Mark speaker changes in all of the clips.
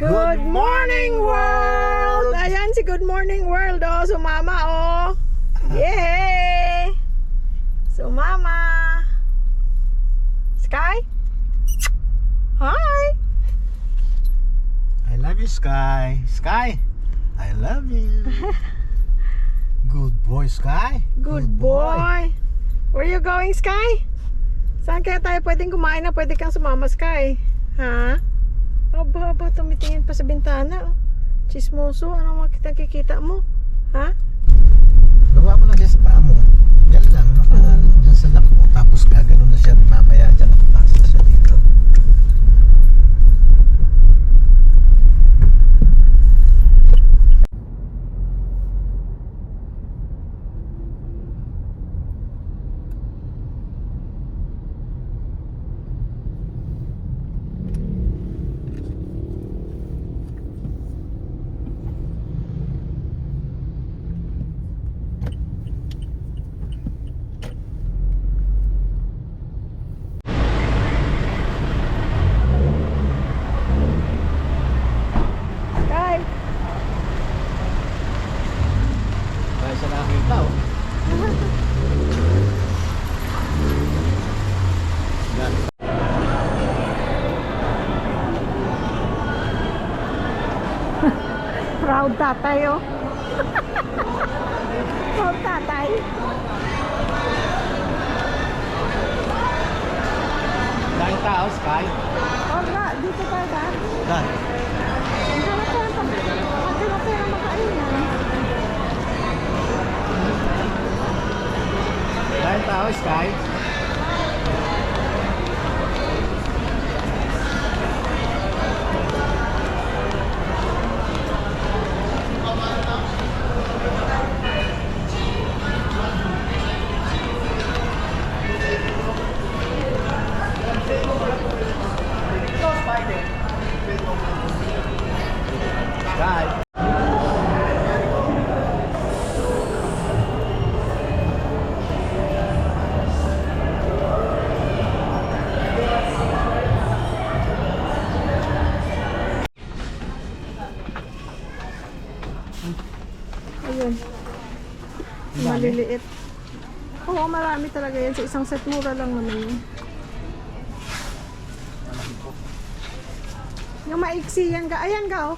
Speaker 1: Good morning world! Ayan si Good Morning World, oh. Sumama, oh. Yay! Sumama. Sky? Hi!
Speaker 2: I love you, Sky. Sky, I love you. Good boy, Sky.
Speaker 1: Good boy. Where you going, Sky? Saan kaya tayo pwedeng kumain na pwede kang sumama, Sky? Ha? Aba, tumitingin pa sa bintana, oh. Chismoso, ano makikita mo? Ha?
Speaker 2: Gawa mo lang siya sa paa mo. Yan lang, dyan sa lap mo. Tapos gagano na siya mamaya dyan. Nasa siya dito.
Speaker 1: Sky?
Speaker 2: Kaya siya nakakita, oh. Yan.
Speaker 1: Proud tatay, oh. Proud tatay.
Speaker 2: Dahil tao, Sky.
Speaker 1: Oh, nga, dito tayo daan.
Speaker 2: Dan.
Speaker 1: Ang sarap tayo pag makain na.
Speaker 2: Dahil tao, Sky. Sky.
Speaker 1: Ayun. Maliliit. Oo, marami talaga yan. Sa isang set, mura lang naman yun. Yung maiksi yan ka. Ayan ka, oh.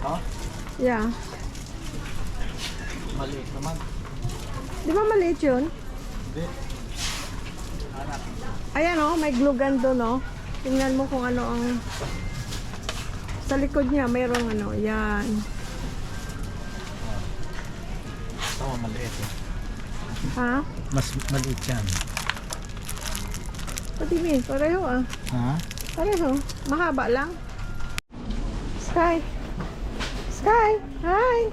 Speaker 2: Oh,
Speaker 1: Yeah.
Speaker 2: maliit naman.
Speaker 1: Di ba maliit yun?
Speaker 2: Hindi.
Speaker 1: Ayan, oh. May glue gun doon, oh. Tingnan mo kung ano ang... Sa likod niya, mayroong ano. Yan.
Speaker 2: Ito, maliit, eh.
Speaker 1: Ha?
Speaker 2: Mas maliit yan.
Speaker 1: What do you mean? Pareho, ah.
Speaker 2: Ha?
Speaker 1: Pareho. Mahaba lang. Sky. Sky. Hi.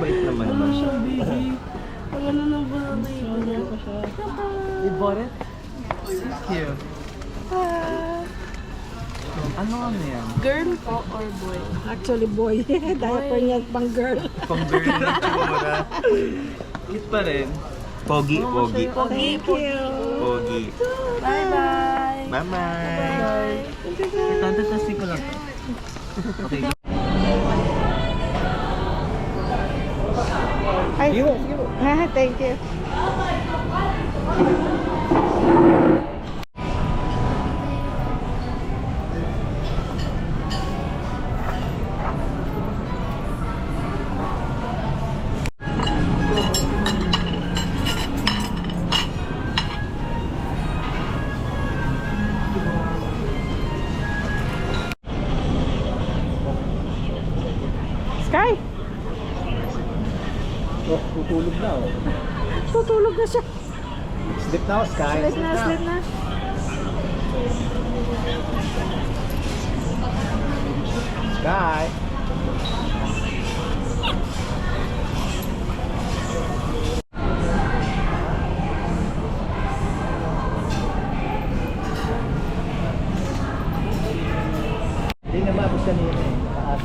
Speaker 2: Bait naman naman siya.
Speaker 3: Wala na nang buhay.
Speaker 2: You bought it? Cute. Ano yan?
Speaker 3: Girl po or boy?
Speaker 1: Actually, boy. Diaper niya pang girl.
Speaker 2: Pang-girl na tsura. Cute pa rin. Pogi, pogi.
Speaker 1: Thank you.
Speaker 2: Pogi.
Speaker 3: Bye-bye!
Speaker 2: Bye-bye. Tantasastig ko lang. Okay.
Speaker 1: Ay, thank you. Sky,
Speaker 2: Oh, tutulog na, oh.
Speaker 1: tutulog na siya.
Speaker 2: Sleep na, Sky.
Speaker 1: Sleep na, sleep na.
Speaker 2: Sky. Hindi na mabos kanina, eh. Taas.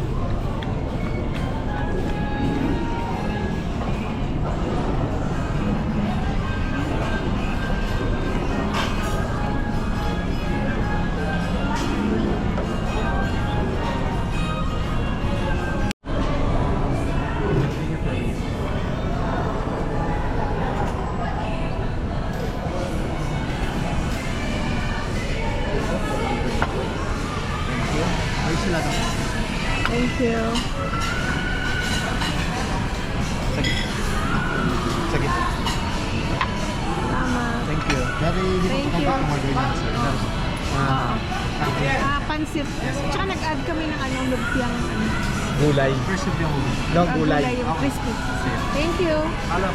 Speaker 1: you.
Speaker 2: Sige. Sige.
Speaker 1: Salamat.
Speaker 2: Thank you. Dari,
Speaker 1: Thank you.
Speaker 2: Ah,
Speaker 1: Pansit. Tsaka nag-add kami ng lumpiang
Speaker 2: gulay. First of yung no, gulay.
Speaker 1: yung crispy. Thank you.
Speaker 2: Alam.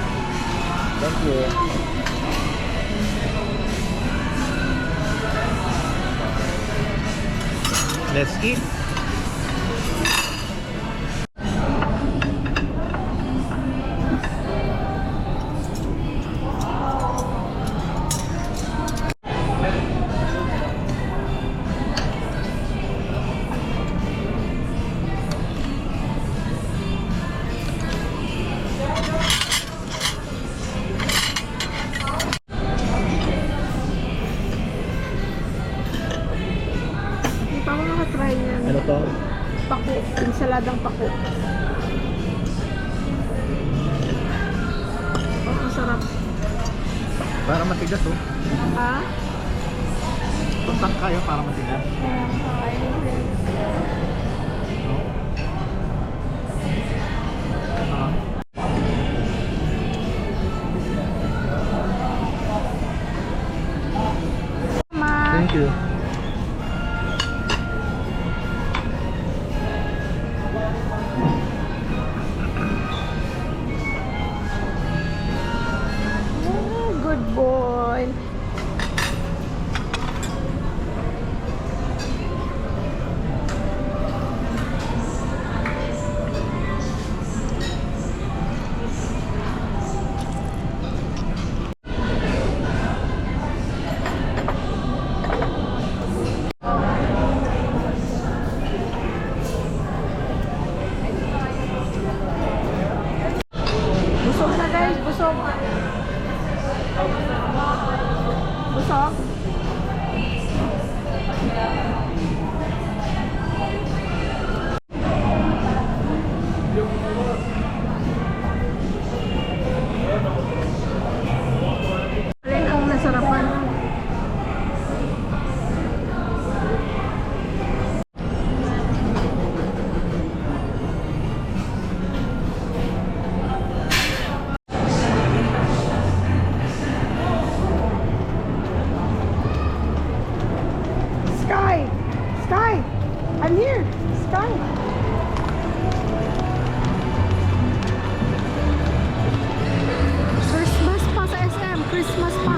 Speaker 2: Thank you. Let's eat.
Speaker 1: Hindi pa ako nakatry niyan.
Speaker 2: Ano to?
Speaker 1: Pako. Insaladang pako. Oh, ang sarap.
Speaker 2: Para matigas oh.
Speaker 1: Ha?
Speaker 2: Tuntang kayo para matigas. Ah. Thank you.
Speaker 1: Good boy. Busog na guys, busog. Busog. Alin ang nasarapan? Sky! Sky! I'm here! Sky! Christmas pa sa SM! Christmas pa!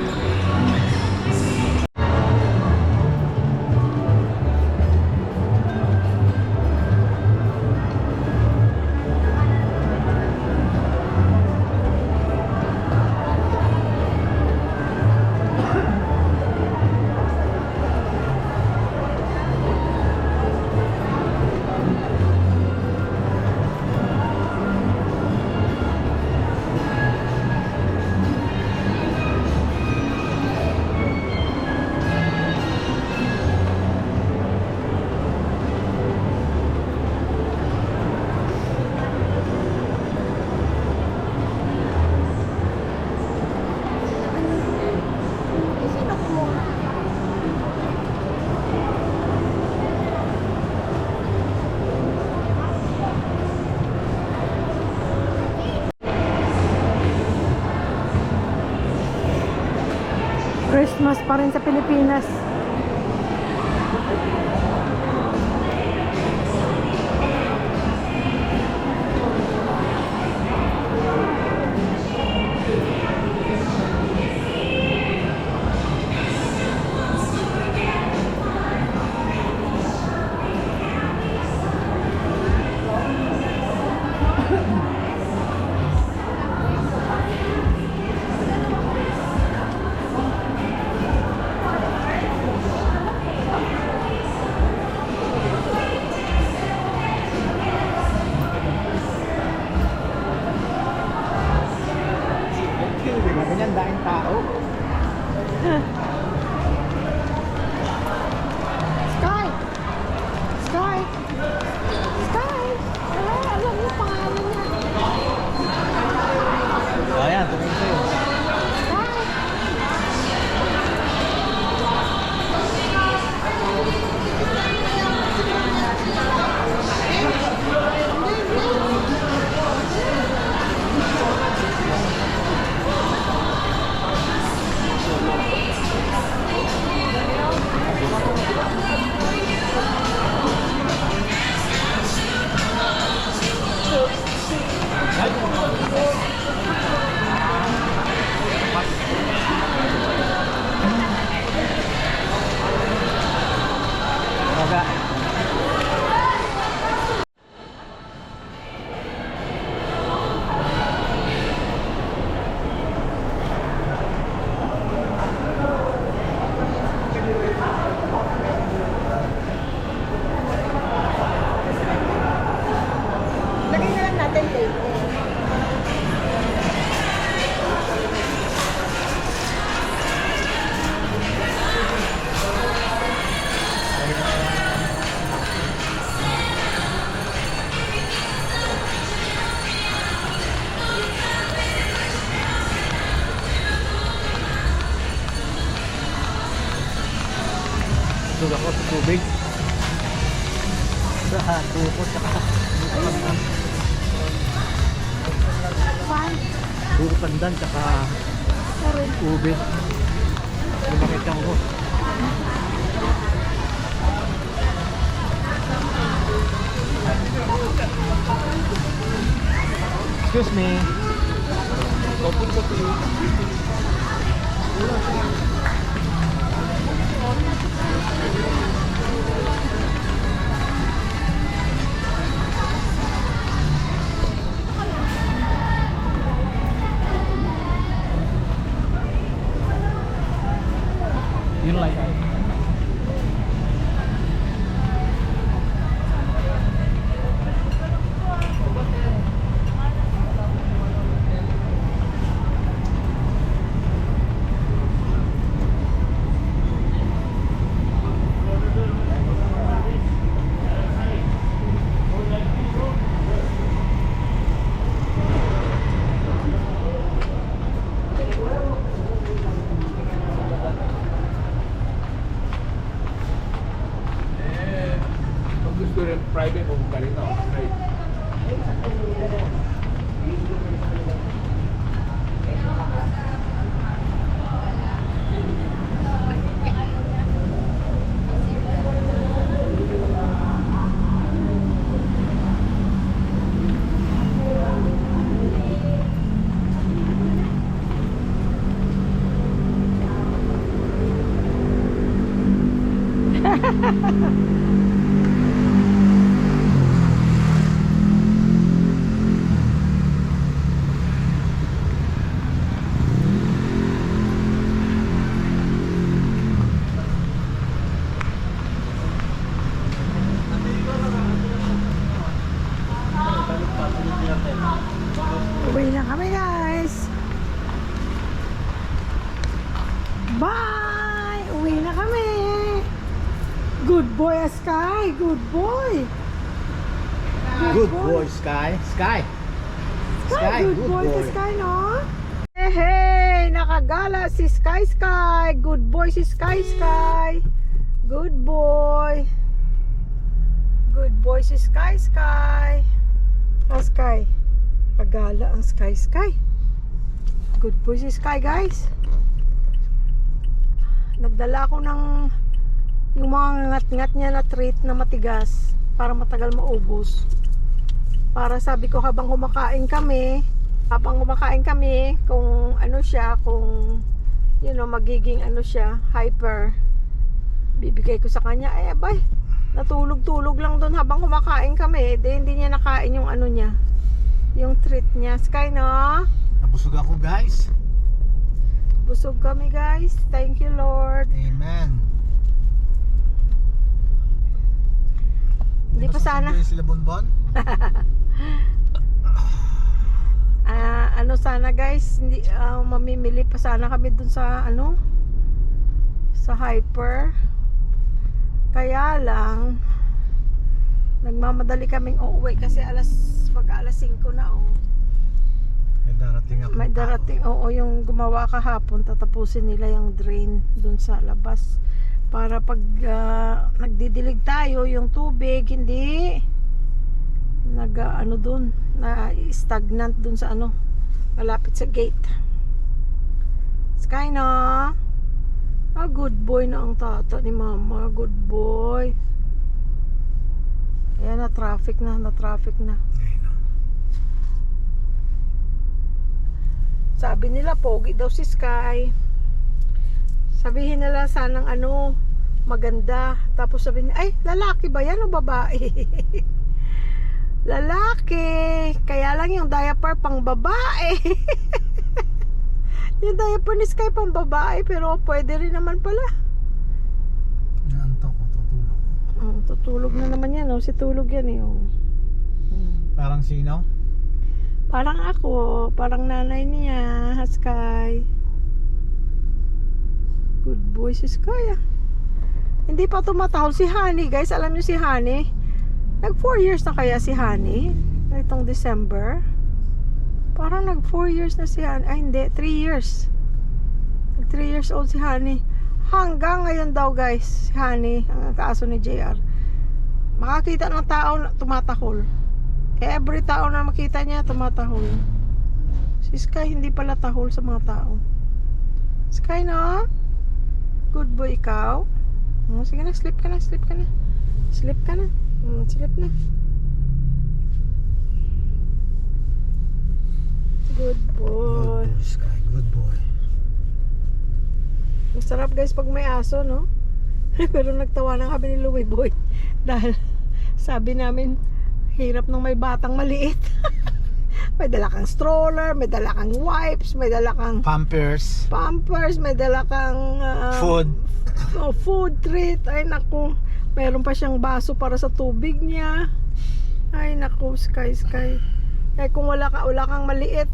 Speaker 1: Christmas pa rin sa Pilipinas.
Speaker 2: Ganyan daing tao.
Speaker 1: Sky! Sky! Sky! Alam niyo pangalan niya.
Speaker 2: Ayan, tumingin sa'yo.
Speaker 1: Sky!
Speaker 2: Busog ako sa tubig. Sa tuko, tsaka buko pandan, tsaka ube. Lumakit lang ko. Excuse me. Yun lang.
Speaker 4: Gusto rin private o galing na straight.
Speaker 1: Uwi na kami guys. Bye! Uwi na kami. Good boy, Sky. Good boy.
Speaker 2: Good boy, Sky. Sky.
Speaker 1: Sky, good boy si Sky, no? Hey, hey! Nakagala si Sky Sky. Good boy si Sky Sky. Good boy. Good boy si Sky Sky. Ah, Sky. Pagala ang Sky Sky. Good boy si Sky, guys. Nagdala ako ng yung mga ngat-ngat niya na treat na matigas para matagal maubos. Para sabi ko habang kumakain kami, kung ano siya, kung magiging ano siya, hyper, bibigay ko sa kanya. Eh, abay, natulog-tulog lang doon habang kumakain kami. Hindi niya nakain yung ano niya, yung treat niya. Sky, no?
Speaker 2: Nabusog ako, guys.
Speaker 1: Busog kami, guys. Thank you, Lord.
Speaker 2: Amen.
Speaker 1: Hindi pa sana.
Speaker 2: Hindi sila bonbon?
Speaker 1: Ano sana, guys, hindi mamimili pa sana kami dun sa sa hyper. Kaya lang nagmamadali kaming uuwi kasi pag alas 5 na.
Speaker 2: May darating ako.
Speaker 1: May darating, yung gumawa kahapon, tatapusin nila yung drain dun sa labas para pag nagdidilig tayo, yung tubig hindi dun na stagnant dun sa malapit sa gate. Sky, no? Good boy na ang tata ni mama. Good boy. Ayan, na traffic na. Sabi nila pogi daw si Sky. Sabihin nila sanang maganda. Tapos sabihin, ay, lalaki ba yan o babae? Lalaki. Kaya lang yung diaper pang babae. Yung diaper ni Sky pang babae, pero pwede rin naman pala.
Speaker 2: Naantok ko, tutulog.
Speaker 1: Tutulog na naman yan. Si tulog yan eh.
Speaker 2: Parang sino?
Speaker 1: Parang ako. Parang nanay niya. Sky. Good boy si Sky, ah. Hindi pa tumatahol si Honey, guys. Alam niyo si Honey, nag 4 years na kaya si Honey itong December. Parang nag 4 years na si Honey. Ay, hindi, 3 years. Nag 3 years old si Honey. Hanggang ngayon daw guys, si Honey, ang kaaso ni JR, makakita ng tao na tumatahol. Every tao na makita niya, tumatahol. Si Sky hindi pala tahol sa mga tao. Sky, no? Good boy ikaw. Sige na, sleep ka na, sleep ka na. Sleep ka na. Sleep na. Good boy.
Speaker 2: Good boy, Sky. Good boy.
Speaker 1: Masarap guys pag may aso, no? Pero nagtawa na kami ni Louie Boy. Dahil sabi namin, hirap ng may batang maliit. May dala kang stroller, may dala kang wipes, may dala kang
Speaker 2: Pampers.
Speaker 1: may dala kang
Speaker 2: Food.
Speaker 1: Food treat. Ay naku, meron pa siyang baso para sa tubig niya. Ay naku, Sky. Eh kung wala kang maliit,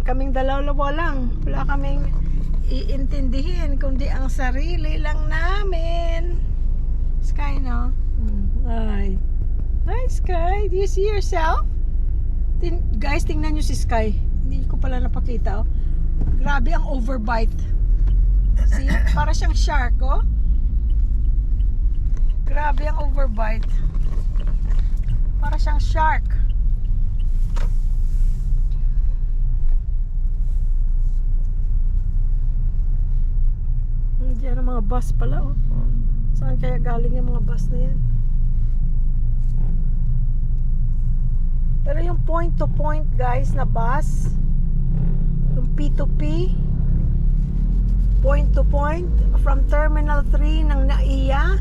Speaker 1: kaming dalawa lang. Wala kaming iintindihin kundi ang sarili lang namin. Sky, no? Ay. Hi, Sky. Do you see yourself? Guys, tingnan nyo si Sky. Hindi ko pala napakita, oh. Grabe ang overbite. See? Para siyang shark, oh. Grabe ang overbite. Para siyang shark. Diyan ang mga bus pala, oh. Saan kaya galing yung mga bus na yan? Pero yung point to point guys na bus, yung P2P, point to point from Terminal 3 ng NAIA,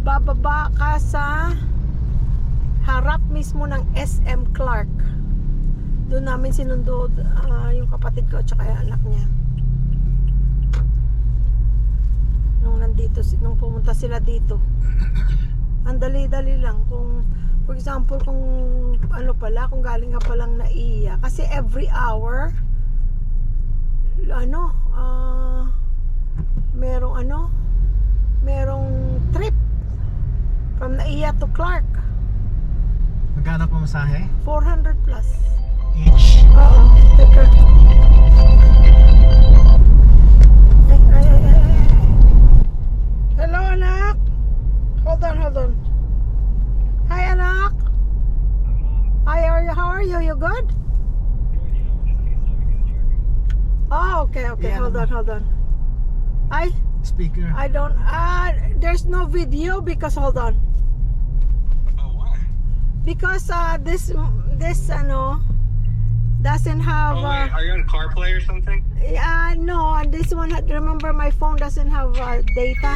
Speaker 1: bababa ka sa harap mismo ng SM Clark. Doon namin sinundo yung kapatid ko at saka yung anak niya. Nung pumunta sila dito. Ang dali-dali lang. Kung for example, kung ano pala, kung galing ka palang NAIA, kasi every hour merong trip from NAIA to Clark.
Speaker 2: Magkano pa masahe?
Speaker 1: 400 plus.
Speaker 2: Each.
Speaker 1: Oo, teka. Hello, anak. Hold on. Hi, anak. Hi, how are you? You good? Oh, okay.
Speaker 2: Yeah.
Speaker 1: Hold on.
Speaker 2: Speaker.
Speaker 1: I don't. There's no video because hold on.
Speaker 5: Oh, why?
Speaker 1: Because this doesn't have.
Speaker 5: Oh, wait, are you on CarPlay or something?
Speaker 1: No, this one. Remember, my phone doesn't have data.